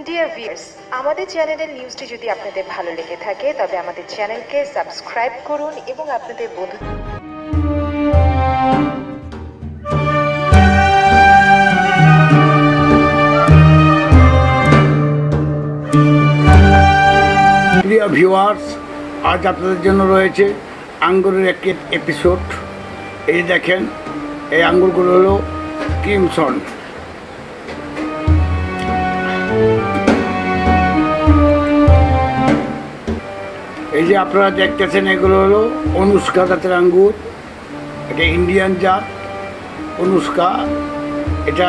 Dear viewers, আমাদের চ্যানেলের নিউজটি যদি আপনাদের ভালো লেগে থাকে তবে আমাদের চ্যানেলকে সাবস্ক্রাইব করুন এবং আপনাদের বন্ধু প্রিয় ভিউয়ার্স, আজ আপনাদের জন্য রয়েছে আঙ্গুরের একটি এপিসোড। এই দেখেন, এই আঙ্গুরগুলো হলো ক্রিমসন। এই যে আপনারা দেখতেছেন, এগুলো হলো অনুষ্কা জাতের আঙ্গুর। এটা ইন্ডিয়ান জাত অনুষ্কা। এটা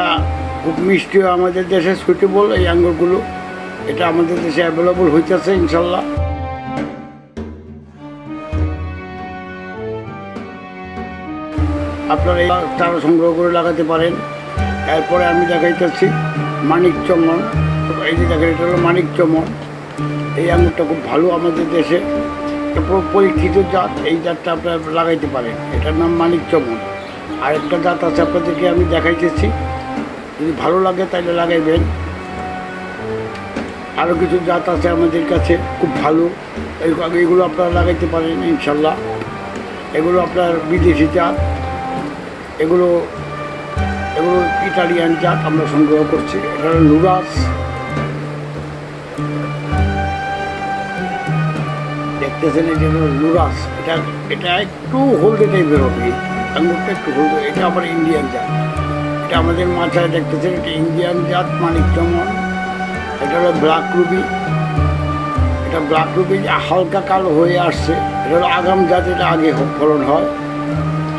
খুব মিষ্টি, আমাদের দেশে সুইটেবল এই আঙ্গুরগুলো। এটা আমাদের দেশে অ্যাভেলেবল হইতেছে ইনশাল্লাহ। আপনারা এই চারা সংগ্রহ করে লাগাতে পারেন। এরপরে আমি দেখাইতেছি মানিক চমন। এই যে দেখেন, এটা হলো মানিক চমন। এই আঙুরটা খুব ভালো আমাদের দেশে, পরীক্ষিত জাত। এই জাতটা আপনারা লাগাইতে পারেন, এটার নাম মানিক চমন। আরেকটা জাত আছে আপনাদেরকে আমি দেখাইতেছি, যদি ভালো লাগে তাহলে লাগাইবেন। আরও কিছু জাত আছে আমাদের কাছে খুব ভালো, এগুলো আপনারা লাগাইতে পারেন ইনশাল্লাহ। এগুলো আপনার বিদেশি জাত, এগুলো ইটালিয়ান জাত আমরা সংগ্রহ করছি। এটা হলো নুরাস। দেখতেছেন, এই যে নুরাস, এটা একটু হলদে টাইপের হবে, আঙ্গুরটা একটু হলদে। এটা আবার ইন্ডিয়ান জাত। এটা আমাদের মাথায় দেখতেছেন, এটা ইন্ডিয়ান জাত মানিক চমন। এটা হলো ব্ল্যাক রুবি। এটা ব্ল্যাক রুবি হালকা কালো হয়ে আসছে। এটা হলো আগাম জাত, এটা আগে ফলন হয়।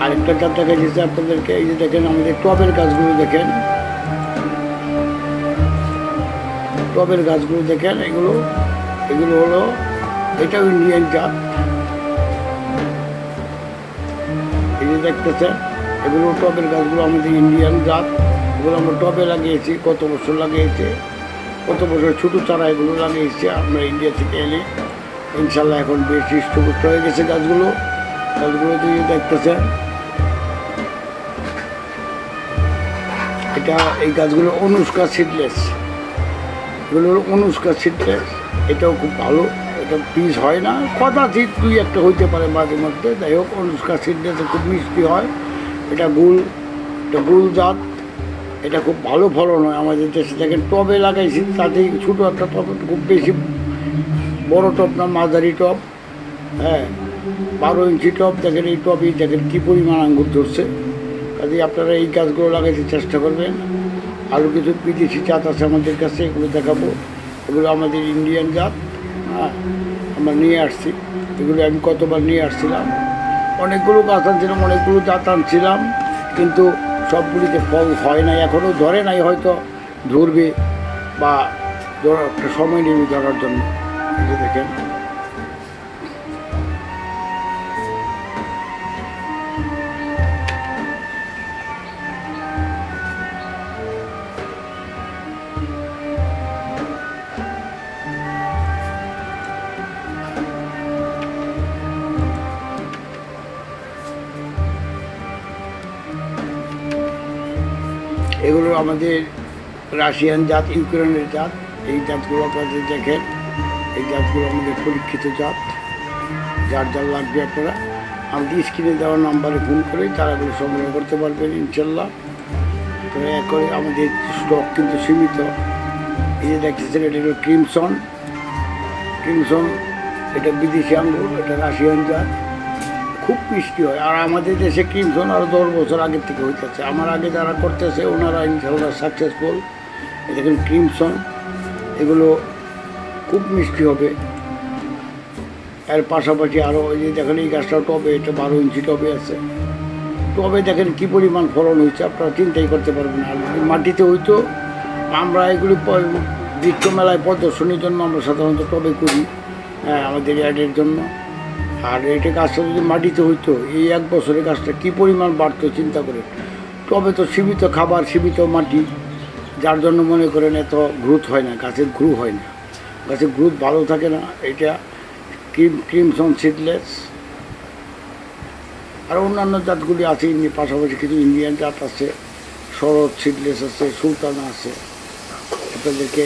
আরেকটা জাত দেখা যাচ্ছে আপনাদেরকে, এই যে দেখেন আমাদের টবের গাছগুলো দেখেন, টবের গাছগুলো দেখেন। এগুলো হলো, এটাও ইন্ডিয়ান জাত। এই যে দেখতেছেন, এগুলো টবের গাছগুলো আমাদের ইন্ডিয়ান জাত। এগুলো আমরা টবে লাগিয়েছি, কত বছর লাগিয়েছে, কত বছর ছোটো চারা এগুলো লাগিয়েছি আমরা ইন্ডিয়া থেকে এনে। ইনশাল্লাহ এখন বেশ হৃষ্টপুষ্ট হয়ে গেছে গাছগুলো দিয়ে দেখতেছেন। এই গাছগুলো অনুষ্কা সিডলেস। এগুলো হলো অনুষ্কা সিডলেস। এটাও খুব ভালো। এটা পিস হয় না, কদাচিৎ দুই একটা হইতে পারে মাঝে মধ্যে। যাই হোক, অনুষ্কা সিডলেস খুব মিষ্টি হয়। এটা গুল জাত। এটা খুব ভালো ফলন হয় আমাদের দেশে। দেখেন, টবে লাগাইছি, তাতেই ছোটো একটা টব, খুব বেশি বড় টব না, মাঝারি টব। হ্যাঁ, 12 ইঞ্চি টব। দেখেন এই টবই দেখেন কী পরিমাণ আঙ্গুর ধরছে। কাজে আপনারা এই গাছগুলো লাগাইতে চেষ্টা করবেন। আরও কিছু বিদেশি জাত আছে আমাদের কাছে, এগুলো দেখাবো। এগুলো আমাদের ইন্ডিয়ান জাত। হ্যাঁ, আমরা নিয়ে আসছি। এগুলো আমি কতবার নিয়ে আসছিলাম, অনেকগুলো গাছ আনছিলাম, অনেকগুলো জাত আনছিলাম, কিন্তু সবগুলিতে ফল হয় নাই, এখনও ধরে নাই। হয়তো ধরবে বা একটা সময় নেবে ধরার জন্য। এই যে দেখেন, এগুলো আমাদের রাশিয়ান জাত, ইউক্রেনের জাত। এই জাতগুলো আপনাদের দেখেন, এই জাতগুলো আমাদের পরীক্ষিত জাত। যার লাগবে আপনারা আমাদের স্ক্রিনে দেওয়া নাম্বারে ফোন করে চারাগুলো সংগ্রহ করতে পারবেন ইনশাল্লাহ। তো করে আমাদের স্টক কিন্তু সীমিত। এই যে দেখতেছেন, এটা হলো ক্রিমসন। এটা বিদেশি আঙ্গুর, এটা রাশিয়ান জাত, খুব মিষ্টি হয়। আর আমাদের দেশে ক্রিমসন আরও 10 বছর আগের থেকে হইতেছে। আমার আগে যারা করতেছে ওনারা ইনশাল্লাহ সাকসেসফুল। দেখেন ক্রিমসন, এগুলো খুব মিষ্টি হবে। এর পাশাপাশি আরও ওই যে দেখেন, এই গাছটা টবে, এটা 12 ইঞ্চি টবে আছে। টবে দেখেন কী পরিমাণ ফলন হয়েছে, আপনারা চিন্তাই করতে পারবেন। আর মাটিতে হইতো, আমরা এগুলি বৃক্ষ মেলায় প্রদর্শনীর জন্য আমরা সাধারণত টবে করি, হ্যাঁ, আমাদের অ্যাডের জন্য। আর এটা গাছটা যদি মাটিতে হইতো, এই 1 বছরে গাছটা কী পরিমাণ বাড়তো চিন্তা করে। তবে তো সীমিত খাবার, সীমিত মাটি, যার জন্য মনে করেন এত গ্রোথ হয় না, গাছের গ্রো হয় না, গাছের গ্রোথ ভালো থাকে না। এটা ক্রিমসন সিডলেস। আর অন্যান্য জাতগুলি আছে, পাশাপাশি কিছু ইন্ডিয়ান জাত আছে, শরৎ সিডলেস আছে, সুলতানা আছে। আপনাদেরকে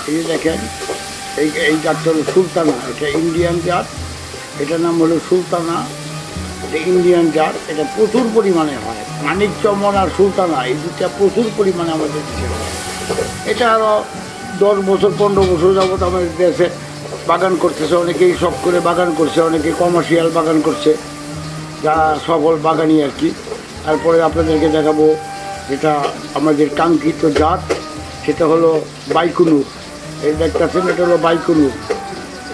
এই যে দেখেন এই জাতটা হলো সুলতানা, এটা ইন্ডিয়ান জাত, এটার নাম হলো সুলতানা, এটা ইন্ডিয়ান জাত। এটা প্রচুর পরিমাণে হয়, মানিক চমন আর সুলতানা এই দুটা প্রচুর পরিমাণে আমাদের দেশে হয়। এটা আরও 10 বছর 15 বছর যাবত আমাদের দেশে বাগান করতেছে, অনেকেই শখ করে বাগান করছে, অনেকে কমার্শিয়াল বাগান করছে, যারা সফল বাগানি আর কি। তারপরে আপনাদেরকে দেখাবো যেটা আমাদের কাঙ্ক্ষিত জাত, সেটা হলো বাইকুনুর। এই দেখতেছেন এটা হলো বাইকুনুর,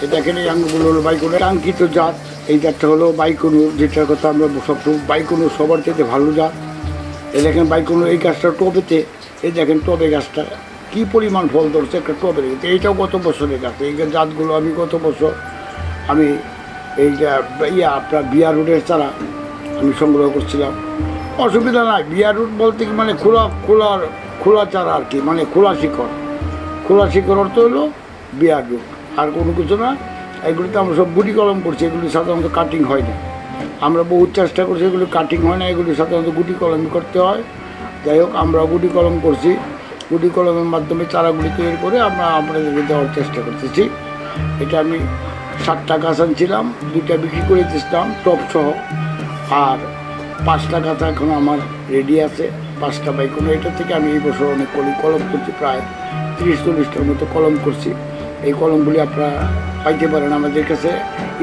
এটা এখানে আঙ্গুরগুলো হলো বাইকুনুর কাঙ্ক্ষিত জাত। এই জাতটা হলো বাইকুনুর, যেটার কথা আমরা সবসময় বাইকুনুর সবার থেকে ভালো জাত। এই দেখেন বাইকুনুর, এই গাছটা টবেতে, এই দেখেন টবে গাছটা কী পরিমাণ ফল ধরছে একটা টবের। এইটাও গত বছরের গাছ, এই জাতগুলো আমি গত বছর আমি এইটা আপনার বিয়ার রুটের চারা আমি সংগ্রহ করছিলাম। অসুবিধা নাই, বিয়ার রুট বলতে কি মানে খোলা চারা আর কি, মানে খোলা শিকড় অর্থ হলো বিয়ার রুট, আর কোনো কিছু না। এগুলিতে আমরা সব গুটি কলম করছি, এগুলি সাধারণত কাটিং হয় না। আমরা বহু চেষ্টা করছি, এগুলি কাটিং হয় না, এগুলি সাধারণত গুটি কলমই করতে হয়। যাই হোক, আমরা গুটি কলম করছি, গুটি কলমের মাধ্যমে চারাগুলি তৈরি করে আমরা আপনাদেরকে দেওয়ার চেষ্টা করতেছি। এটা আমি 7টা গাছ আনছিলাম, 2টা বিক্রি করে দিয়েছিলাম টপ সহ, আর 5টা গাছ এখন আমার রেডি আছে, 5টা বাইকুনো। এটা থেকে আমি এই বছর অনেক কলম করছি, প্রায় 30-40টার মতো কলম করছি। এই কলমগুলি আপনারা পাইতে পারেন আমাদের কাছে,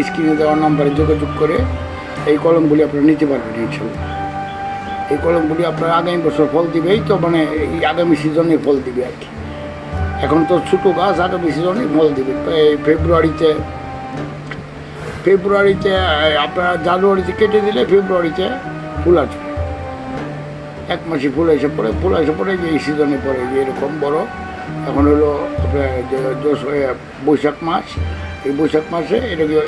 স্ক্রিনে দেওয়ার নাম্বারে যোগাযোগ করে এই কলমগুলি আপনারা নিতে পারবেন ইনশাল্লাহ। এই কলমগুলি আপনার আগামী বছর ফল দিবে, এই তো মানে এই আগামী সিজনে ফল দিবে আর কি। এখন তো ছোটো গাছ, আগামী সিজনে ফল দিবে। এই ফেব্রুয়ারিতে আপনার জানুয়ারিতে কেটে দিলে ফেব্রুয়ারিতে ফুল আসবে, 1 মাসে ফুল এসে পড়ে যে এই সিজনে পড়ে যে এরকম বড়। এখন হলো আপনার বৈশাখ মাস, এই বৈশাখ মাসে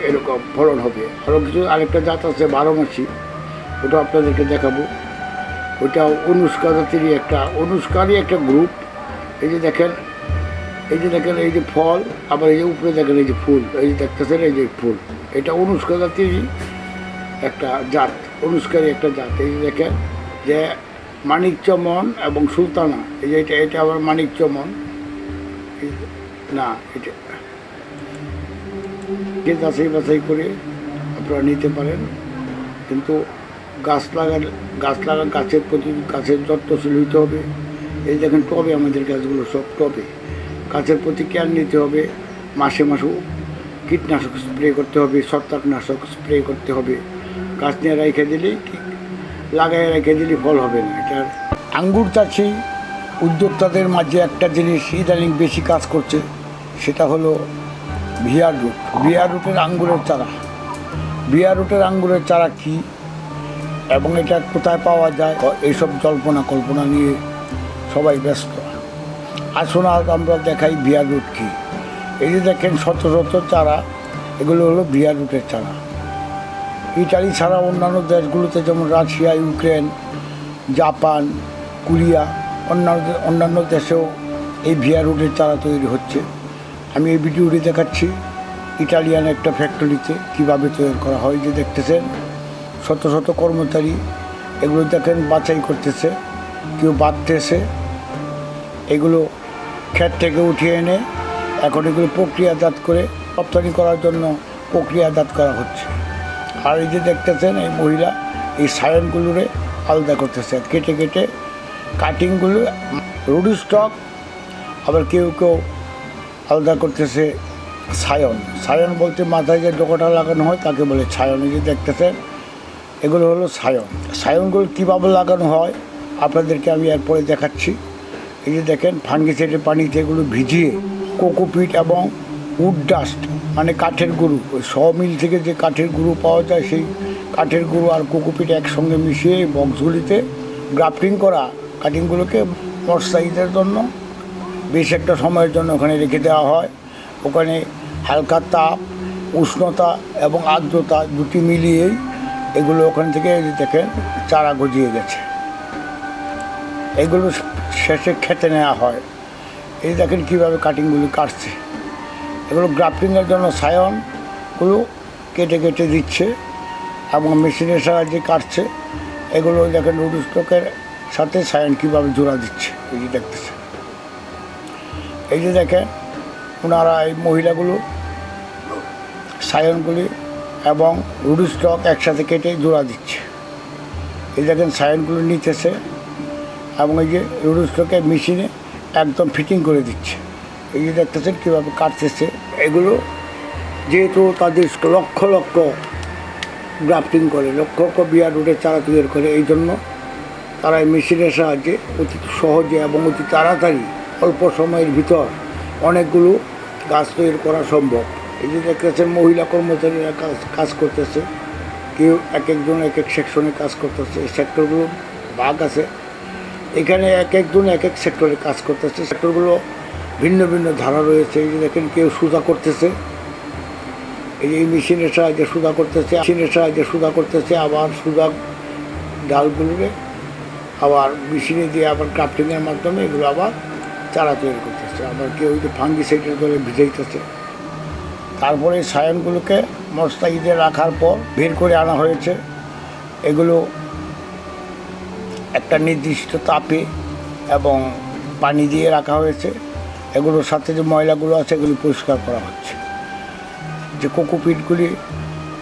এরকম ফলন হবে। আরও কিছু আরেকটা জাত আছে 12 মাসি, ওটা আপনাদেরকে দেখাবো। ওইটা অনুষ্কা জাতিরই অনুষ্কারই একটা গ্রুপ। এই যে দেখেন এই যে ফল, আবার এই যে উপরে দেখেন এই যে ফুল, এই যে দেখতেছেন এই যে ফুল, এটা অনুষ্কা জাতিরই একটা জাত, অনুষ্কারই একটা জাত। এই যে দেখেন যে মানিক চমন এবং সুলতানা, এই যে এটা আবার মানিক চমন না, এটা বাছাই করে আপনারা নিতে পারেন। কিন্তু গাছের প্রতি যত্নশীল হইতে হবে। এই দেখেন টবে, আমাদের গাছগুলো সব টবে, গাছের প্রতি কেয়ার নিতে হবে। মাসে কীটনাশক স্প্রে করতে হবে, ছত্রাকনাশক স্প্রে করতে হবে। গাছ নিয়ে রেখে দিলেই ঠিক, লাগাই রেখে দিলেই ফল হবে না। এটার আঙ্গুর চাষি উদ্যোক্তাদের মাঝে একটা জিনিস ইদানিং বেশি কাজ করছে, সেটা হলো বিয়ার রুটের আঙ্গুরের চারা কী এবং এটা কোথায় পাওয়া যায়, এইসব কল্পনা নিয়ে সবাই ব্যস্ত। আসুন আজ আমরা দেখাই বিয়ার রুট কী। এই যে দেখেন শত চারা, এগুলো হলো বিয়ার রুটের চারা। ইটালি ছাড়া অন্যান্য দেশগুলোতে যেমন রাশিয়া, ইউক্রেন, জাপান, কোরিয়া, অন্যান্য দেশেও এই বিয়ার রুটের চারা তৈরি হচ্ছে। আমি এই ভিডিওটি দেখাচ্ছি ইটালিয়ান একটা ফ্যাক্টরিতে কীভাবে তৈরি করা হয়। যে দেখতেছেন শত কর্মচারী এগুলো দেখেন বাছাই করতেছে, কেউ বাঁধতেছে। এগুলো ক্ষেত থেকে উঠিয়ে এনে এখন এগুলো প্রক্রিয়াজাত করে রপ্তানি করার জন্য প্রক্রিয়াজাত করা হচ্ছে। আর এই যে দেখতেছেন এই মহিলা এই সায়নগুলোরে আলাদা করতেছে, কেটে কাটিংগুলো রুডি স্টক, আবার কেউ আলাদা করতেছে সায়ন বলতে মাথায় যে ডোকাটা লাগানো হয় তাকে বলে সায়ন। এই যে দেখতেছেন এগুলো হলো সায়নগুলো কীভাবে লাগানো হয় আপনাদেরকে আমি এরপরে দেখাচ্ছি। এই যে দেখেন ফাঙ্গিসাইডের পানিতে এগুলো ভিজিয়ে কোকোপিট এবং উড ডাস্ট মানে কাঠের গুঁড়ো, ওই মিল থেকে যে কাঠের গুঁড়ো পাওয়া যায় সেই কাঠের গুঁড়ো আর কোকোপিট একসঙ্গে মিশিয়ে বক্সগুলিতে গ্রাফটিং করা কাটিংগুলোকে ময়শ্চারাইজের জন্য বেশ একটা সময়ের জন্য ওখানে রেখে দেওয়া হয়। ওখানে হালকা তাপ, উষ্ণতা এবং আর্দ্রতা দুটি মিলিয়েই এগুলো ওখান থেকে দেখেন চারা গজিয়ে গেছে। এগুলো শেষে খেতে নেওয়া হয়। এই দেখেন কীভাবে কাটিংগুলি কাটছে। এগুলো গ্রাফটিংয়ের জন্য সায়নগুলো কেটে দিচ্ছে এবং মেশিনের সাহায্যে কাটছে। এগুলো দেখেন রুড স্টকের সাথে সায়ন কীভাবে জোড়া দিচ্ছে। এই যে দেখতেছে, এই যে দেখেন ওনারা এই মহিলাগুলো সায়নগুলি এবং রুড স্টক একসাথে কেটে জোড়া দিচ্ছে। এই দেখেন সায়নগুলো নিতেছে এবং এই যে রুড স্টকে মেশিনে একদম ফিটিং করে দিচ্ছে। এই যে দেখতেছেন কীভাবে কাটতেছে। এগুলো যেহেতু তাদের লক্ষ লক্ষ গ্রাফটিং করে, লক্ষ লক্ষ বিয়ার রুটের চারা তৈরি করে, এই জন্য তারা এই মেশিনের সাহায্যে অতি সহজে এবং অতি তাড়াতাড়ি অল্প সময়ের ভিতর অনেকগুলো গাছ তৈরি করা সম্ভব। এই যে দেখতেছেন মহিলা কর্মচারীরা কাজ করতেছে, কেউ এক একজন এক এক সেকশনে কাজ করতেছে। এই সেক্টরগুলো ভাগ আছে, এখানে এক একজন এক এক সেক্টরে কাজ করতেছে। সেক্টরগুলো ভিন্ন ভিন্ন ধারা রয়েছে। এই যে দেখেন কেউ সুতা করতেছে, এই মেশিনের সাহায্যে সুতা করতেছে, আবার সুতা ডালগুলোকে আবার মেশিনে দিয়ে আবার ক্রাফটিংয়ের মাধ্যমে এগুলো আবার চারা তৈরি করতেছে। আবার কেউ যে ফাঙ্গিসাইডের করে ভিজাইতেছে। তারপরে সায়নগুলোকে মশলাইতে রাখার পর বের করে আনা হয়েছে। এগুলো একটা নির্দিষ্ট তাপে এবং পানি দিয়ে রাখা হয়েছে। এগুলোর সাথে যে ময়লাগুলো আছে এগুলো পরিষ্কার করা হচ্ছে। যে কোকোপিটগুলি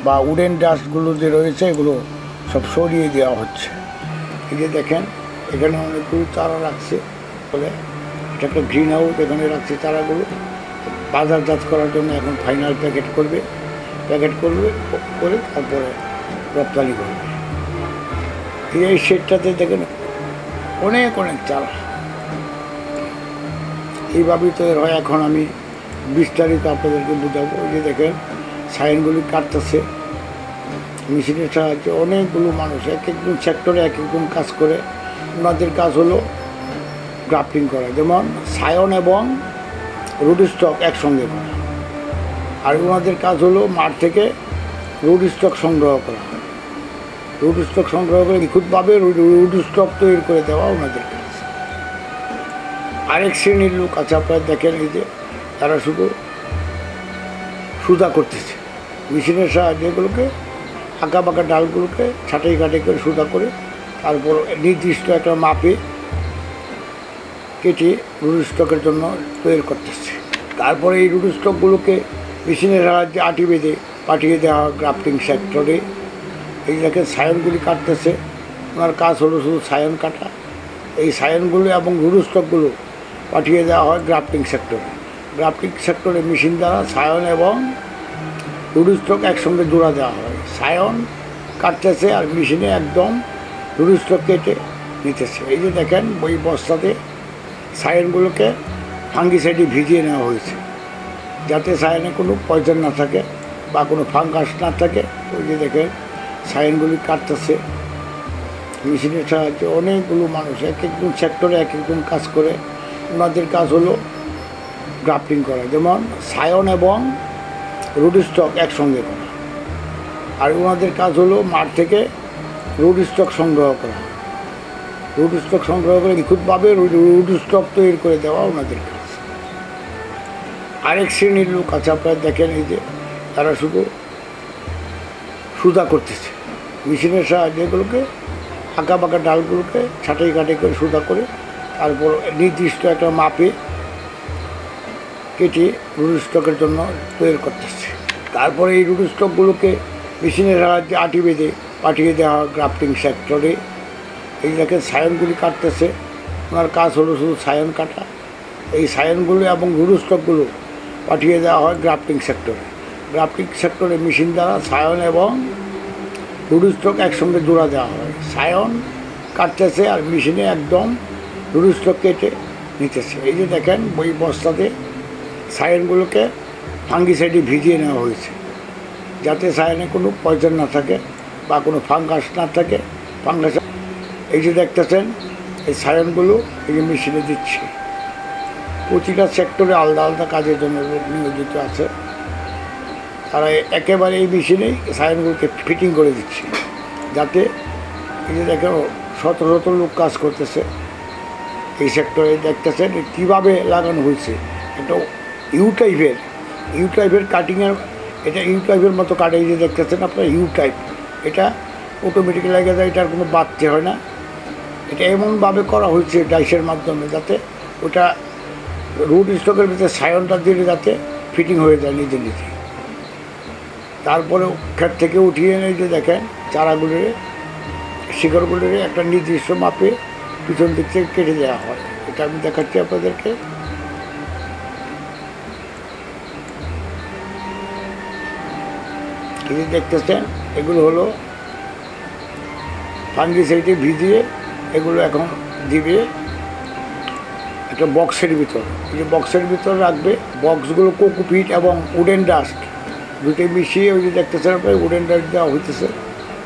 বা উডেন ডাস্টগুলো যে রয়েছে এগুলো সব সরিয়ে দেওয়া হচ্ছে। এই যে দেখেন এখানে অনেকগুলো চারা রাখছে বলে এটা একটা গ্রিন হাউস, এখানে রাখছে চারাগুলো বাজারজাত করার জন্য। এখন ফাইনাল প্যাকেট করবে করে তারপরে রপ্তানি করবে। এই শেডটাতে দেখেন অনেক চারা এইভাবেই তৈরি হয়। এখন আমি বিস্তারিত আপনাদেরকে বোঝাবো। ওই যে দেখেন সাইনগুলি কাটতেছে মেশিনের সাহায্যে। অনেকগুলো মানুষ এক একজন সেক্টরে এক একজন কাজ করে। ওনাদের কাজ হলো গ্রাফটিং করা, যেমন সায়ন এবং রুড স্টক একসঙ্গে করা। আর ওনাদের কাজ হলো মাঠ থেকে রুড স্টক সংগ্রহ করা। রুড স্টক সংগ্রহ করে নিখুঁতভাবে রুড স্টক তৈরি করে দেওয়া ওনাদের কাজ। আরেক শ্রেণীর লোক আছে, আপনারা দেখেন এই যে তারা শুধু সুতা করতেছে মেশিনের সাহায্যে। এগুলোকে আঁকা বাঁকা ডালগুলোকে ছাঁটাই কাটাই করে সুতা করে তারপর নির্দিষ্ট একটা মাপে কেটে রুড স্টকের জন্য তৈরি করতেছে। তারপরে এই রুড স্টকগুলোকে মেশিনের সাহায্যে আটি বেঁধে পাঠিয়ে দেওয়া হয় গ্রাফটিং সেক্টরে। এই দেখেন সায়নগুলি কাটতেছে, ওনার কাজ হলো শুধু সায়ন কাটা। এই সায়নগুলো এবং রুড স্টকগুলো পাঠিয়ে দেওয়া হয় গ্রাফটিং সেক্টরে। গ্রাফটিং সেক্টরে মেশিন দ্বারা সায়ন এবং রুড স্টক একসঙ্গে জোড়া দেওয়া হয়। সায়ন কাটতেছে আর মেশিনে একদম রুড স্টক কেটে নিতেছে। এই যে দেখেন ওই বস্তাতে সায়নগুলোকে ফাঙ্গিসাইডে ভিজিয়ে নেওয়া হয়েছে, যাতে সায়নে কোনো পয়জন না থাকে বা কোনো ফাঙ্গাস না থাকে। ওই যে দেখেন সায়নগুলি কাটতেছে মেশিনের সাহায্যে। অনেকগুলো মানুষ এক একজন সেক্টরে এক একজন কাজ করে। ওনাদের কাজ হলো গ্রাফটিং করা, যেমন সায়ন এবং রুড স্টক একসঙ্গে করা। আর ওনাদের কাজ হলো মাঠ থেকে রুড স্টক সংগ্রহ করা। রুড স্টক সংগ্রহ করে নিখুঁতভাবে রুড স্টক তৈরি করে দেওয়া ওনাদের কাজ। আরেক শ্রেণীর লোক আছে, আপনারা দেখেন এই যে তারা শুধু সুতা করতেছে মেশিনের সাহায্যে। এগুলোকে আঁকা বাঁকা ডালগুলোকে ছাঁটাই কাটাই করে সুতা করে তারপর নির্দিষ্ট একটা মাপে কেটে রুড স্টকের জন্য তৈরি করতেছে। তারপরে এই রুড স্টকগুলোকে মেশিনের সাহায্যে আটি বেঁধে পাঠিয়ে দেওয়া হয় গ্রাফটিং সেক্টরে। এই দেখেন সায়নগুলি কাটতেছে, ওনার কাজ হলো শুধু সায়ন কাটা। এই সায়নগুলো এবং রুড স্টকগুলো পাঠিয়ে দেওয়া হয় গ্রাফটিং সেক্টরে। গ্রাফটিং সেক্টরে মেশিন দ্বারা সায়ন এবং রুড স্টক একসঙ্গে জোড়া দেওয়া হয়। সায়ন কাটতেছে আর মেশিনে একদম রুড স্টক কেটে নিতেছে। এই যে দেখেন ওই বস্তাতে সায়নগুলোকে ফাঙ্গিসাইডে ভিজিয়ে নেওয়া হয়েছে, যাতে সায়নে কোনো পয়জন না থাকে বা কোনো ফাঙ্গাস না থাকে। ফাঙ্গাস এই যে দেখতেছেন এই সায়নগুলো এই যে মেশিনে দিচ্ছে। প্রতিটা সেক্টরে আলাদা আলাদা কাজের জন্য লোক নিয়োজিত আছে। তারা একেবারে এই মেশিনেই সায়নগুলোকে ফিটিং করে দিচ্ছে, যাতে এই যে দেখেন শত শত লোক কাজ করতেছে এই সেক্টরে। দেখতেছেন কীভাবে লাগানো হয়েছে। এটা ইউ টাইপের কাটিংয়ের, এটা ইউ টাইপের মতো কাটে। এই যে দেখতেছেন আপনার ইউ টাইপ, এটা অটোমেটিক্যালি লেগে যায়, এটার কোনো বাড়তে হয় না। এটা এমনভাবে করা হয়েছে ডাইসের মাধ্যমে, যাতে ওটা রুট স্টকের ভিতরে সায়নটা দিলে যাতে ফিটিং হয়ে যায় নিজে নিজে। তারপরে ক্ষেত থেকে উঠিয়ে এনে যে দেখেন চারাগুলির শিকড়গুলির একটা নির্দিষ্ট মাপে পিছন দিক থেকে কেটে দেওয়া হয়। এটা আমি দেখাচ্ছি আপনাদেরকে। এই যে দেখতেছেন এগুলো হলো ফাঙ্গিসাইডে ভিজিয়ে এগুলো এখন দিবে একটা বক্সের ভিতর। এই যে বক্সের ভিতর রাখবে, বক্সগুলো কোকোপিট এবং উডেন ডাস্ট দুটোই মিশিয়ে ওই যে দেখতেছেন আপনার উডেন ডাস্ট দেওয়া হইতেছে।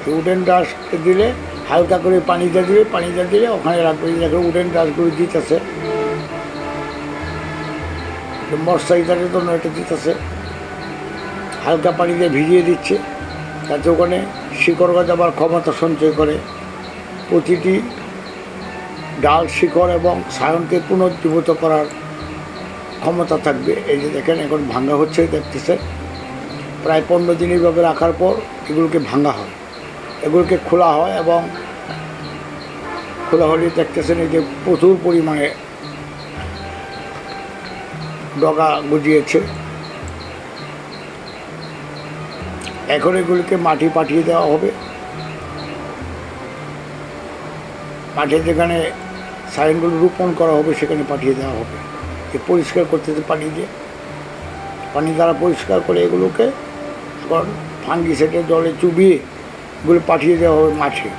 এই উডেন ডাস্ট দিলে হালকা করে পানি দিয়ে দিবে, পানি দিয়ে দিলে ওখানে রাখবে। দেখো উডেন ডাস্টগুলো দিতেছে ময়শ্চারাইজারের জন্য, এটা দিতেছে হালকা পানি দিয়ে ভিজিয়ে দিচ্ছে যাতে ওখানে শিকড় গজাবার ক্ষমতা সঞ্চয় করে। প্রতিটি ডাল, শিকড় এবং সায়নকে পুনর্জীবিত করার ক্ষমতা থাকবে। এই যে দেখেন এখন ভাঙা হচ্ছে, দেখতেছে প্রায় 15 দিন এইভাবে রাখার পর এগুলোকে ভাঙা হয়, এগুলোকে খোলা হয় এবং খোলা হলে দেখতেছেন এই যে প্রচুর পরিমাণে ডগা গজিয়েছে। এখন এগুলিকে মাটি পাঠিয়ে দেওয়া হবে। মাঠে যেখানে সাইনগুলো রোপণ করা হবে সেখানে পাঠিয়ে দেওয়া হবে। পরিষ্কার করতেছে পানি দিয়ে, পানি দ্বারা পরিষ্কার করে এগুলোকে এখন ফাঙ্গিসাইডে জলে চুবিয়ে এগুলো পাঠিয়ে দেওয়া হবে মাঠে।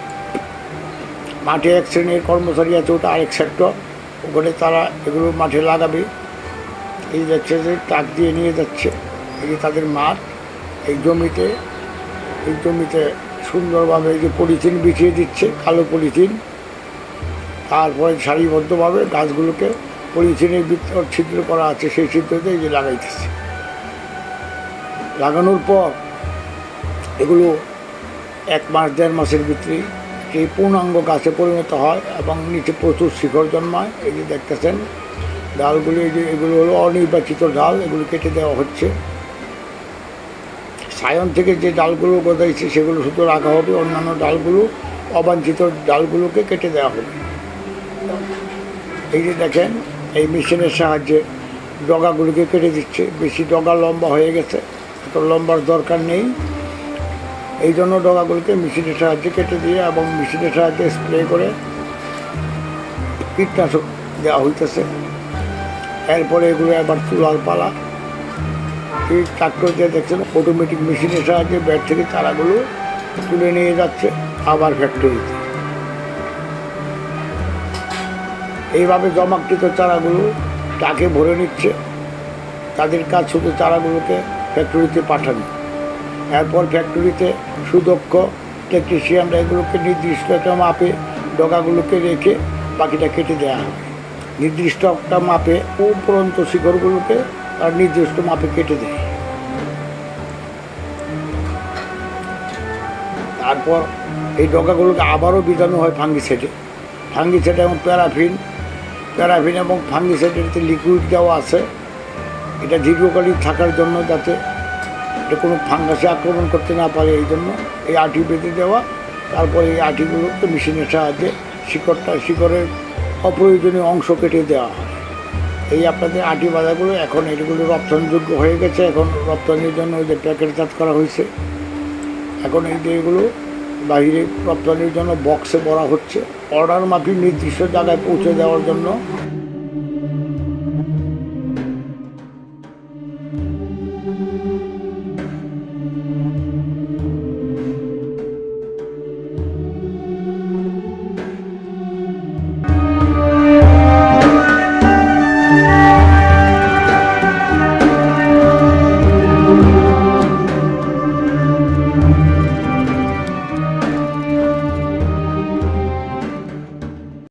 মাঠে এক শ্রেণীর কর্মচারী আছে, ওটা আরেক সেক্টর, ওখানে তারা এগুলো মাঠে লাগাবে। এই দেখছে যে ট্রাক দিয়ে নিয়ে যাচ্ছে, এই যে তাদের মাঠ। এই জমিতে সুন্দরভাবে এই যে পলিথিন বিছিয়ে দিচ্ছে, কালো পলিথিন। তারপরে সারিবদ্ধভাবে গাছগুলোকে পলিথিনের ভিতর ছিদ্র করা আছে, সেই ছিদ্রতে এই যে লাগাইতেছে। লাগানোর পর এগুলো 1 মাস 1.5 মাসের ভিতরেই এই পূর্ণাঙ্গ গাছে পরিণত হয় এবং নিচে প্রচুর শিকড় জন্মায়। এই যে দেখতেছেন ডালগুলো, এই যে এগুলো হলো অনির্বাচিত ডাল, এগুলো কেটে দেওয়া হচ্ছে। সায়ন থেকে যে ডালগুলো গজাইছে সেগুলো শুধু রাখা হবে, অন্যান্য ডালগুলো, অবাঞ্ছিত ডালগুলোকে কেটে দেওয়া হবে। এই যে দেখেন এই মেশিনের সাহায্যে ডগাগুলোকে কেটে দিচ্ছে। বেশি ডগা লম্বা হয়ে গেছে, এত লম্বার দরকার নেই, এই জন্য ডগাগুলোকে মেশিনের সাহায্যে কেটে দিয়ে এবং মেশিনের সাহায্যে স্প্রে করে কীটনাশক দেওয়া হইতেছে। এরপরে এগুলো আবার তুলার পালা। এই ট্রাক্টর দিয়ে দেখছেন অটোমেটিক মেশিনের সাহায্যে ব্যাট থেকে চারাগুলো তুলে নিয়ে যাচ্ছে আবার ফ্যাক্টরিতে। এইভাবে জমাকৃত চারাগুলো ট্রাকে ভরে নিচ্ছে। তাদের কাজ শুধু চারাগুলোকে ফ্যাক্টরিতে পাঠানো। এরপর ফ্যাক্টরিতে সুদক্ষ টেকনিশিয়ানরা এগুলোকে নির্দিষ্ট একটা মাপে ডগাগুলোকে রেখে বাকিটা কেটে দেওয়া হয়। নির্দিষ্ট একটা মাপে উপরন্ত শিকড়গুলোকে আর নির্দিষ্ট মাপে কেটে দেয়। তারপর এই ডগাগুলোকে আবারও বিজানো হয় ফাঙ্গিসাইডে। ফাঙ্গিসাইড এবং প্যারাফিন এবং ফাঙ্গিসাইডের লিকুইড দেওয়া আছে, এটা দীর্ঘকালীন থাকার জন্য, যাতে এটা কোনো ফাঙ্গাসে আক্রমণ করতে না পারে, এই জন্য এই আঠি বেঁধে দেওয়া। তারপরে এই আঠিগুলোকে মেশিনের সাহায্যে শিকড়ের অপ্রয়োজনীয় অংশ কেটে দেওয়া হয়। এই আপনাদের আটি বাজারগুলো এখন এগুলো রপ্তানিযোগ্য হয়ে গেছে। এখন রপ্তানির জন্য ওই যে প্যাকেটজাত করা হয়েছে। এখন এই যে এগুলো বাইরে রপ্তানির জন্য বক্সে ভরা হচ্ছে, অর্ডার মাফিক নির্দিষ্ট জায়গায় পৌঁছে দেওয়ার জন্য।